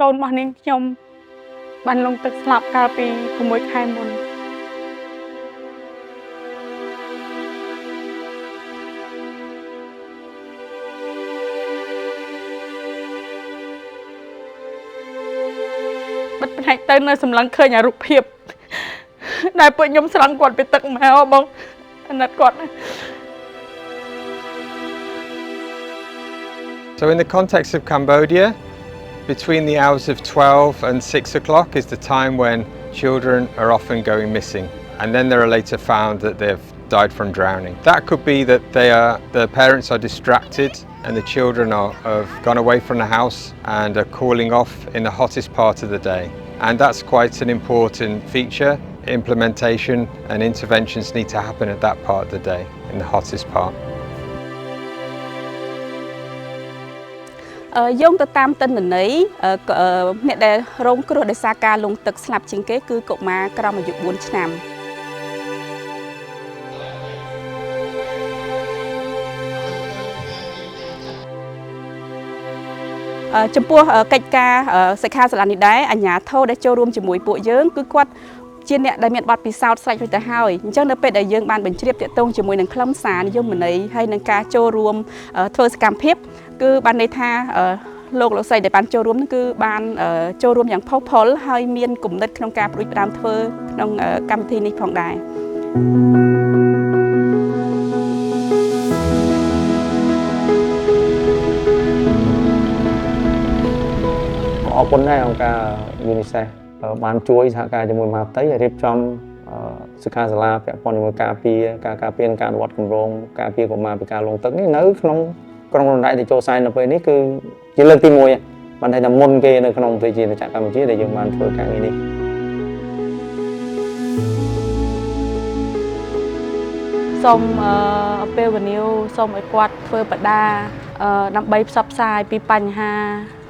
កូនរបស់នាងខ្ញុំបានលងទឹកស្លាប់កាលពី6 ខែមុនបិទផ្នែកទៅនៅសម្លឹងឃើញរូបភាពដែលពួកខ្ញុំស្រង់គាត់ពីទឹកមកបងអាណិតគាត់ So in the context of Cambodia, between the hours of 12 and 6 o'clock is the time when children are often going missing, and then they are later found that they've died from drowning. That could be that the parents are distracted and the children have gone away from the house and are cooling off in the hottest part of the day. And that's quite an important feature. Implementation and interventions need to happen at that part of the day, in the hottest part. យោងទៅតាមទិន្នន័យអ្នកដែលរងគ្រោះដោយសារការលង់ទឹកស្លាប់ជាងគេគឺកុមារក្រោមអាយុ4 ឆ្នាំចំពោះកិច្ចការសិក្ខាសាលានេះដែរអាជ្ញាធរដែលចូលរួមជាមួយពួកយើងគឺគាត់ជាអ្នកដែលមានបទពិសោធន៍ស្រេចរួចទៅហើយអញ្ចឹងនៅពេលដែលយើងបានបញ្ជ្រាបទាក់ទងជាមួយនឹងខ្លឹមសារនិយមន័យហើយនឹងការចូលរួមធ្វើសកម្មភាពគឺបានន័យថាលោកលោកស្រីដែលបានចូលរួមនោះគឺបានចូលរួមយ៉ាងផុសផុលហើយមានគំនិតក្នុងការប្រួយផ្ដើមធ្វើក្នុងកម្មវិធីនេះផងដែរអរគុណដែរអង្គការ UNICEF បានជួយសហការជាមួយមហាផ្ទៃរៀបចំសិក្ខាសាលាពាក់ព័ន្ធជាមួយការពារការអនុវត្តគម្រោងការពារកុមារពីការលង់ទឹកនេះនៅក្នុងក្រុងរំដាយដែលចូលសែននៅពេលនេះគឺជាលើកទី1បានថាមុនគេនៅក្នុងប្រទេសជាតិកម្ពុជាដែលយើងបានធ្វើការងារនេះសូមអំពាវនាវសូមឲ្យគាត់ធ្វើបដាដើម្បីផ្សព្វផ្សាយពីបញ្ហា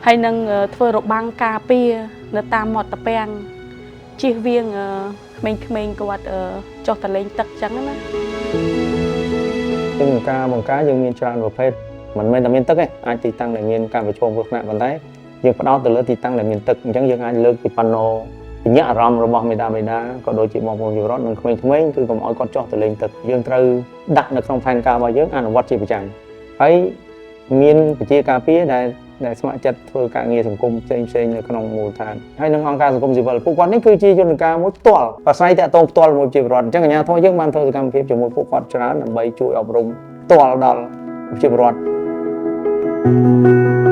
ហើយនឹងធ្វើរបាំងការពារនៅតាមមាត់ត្រពាំងជៀសវាងក្មេងៗគាត់ចុះទៅលេងទឹកអញ្ចឹងណាការបង្ការយើងមានច្រើនប្រភេទមិនមែនតែមានទឹកទេអាចទីតាំងដែលមានការប្រឈមគ្រោះថ្នាក់ប៉ុន្តែយើងផ្ដោតទៅលើទីតាំងដែលមានទឹកអញ្ចឹងយើងអាចលើកពីប៉ាណូបញ្ញាអារម្មណ៍របស់មេដាក៏ដូចជាបងប្អូនយុវរដ្ឋនិងក្មេងៗគឺកុំឲ្យគាត់ចុះទៅលេងទឹកយើងត្រូវដាក់នៅក្នុងផែនការរបស់យើងអនុវត្តជាប្រចាំហើយមានវិជាការពារដែលស្ម័គ្រចិត្តធ្វើការងារសង្គមផ្សេងនៅក្នុងមូលដ្ឋានហើយនឹងអង្គការសង្គមស៊ីវិលពួកគាត់នេះគឺជាយន្តការមួយផ្ទាល់ប្រស័យតាក់ទងផ្ទាល់ជាមួយប្រជាពលរដ្ឋអញ្ចឹងអាជ្ញាធរយើងបានធ្វើសកម្មភាពជាមួយពួកគាត់ច្រើនដើម្បីជួយអប់រំផ្ទាល់ដល់ប្រជាពលរដ្ឋ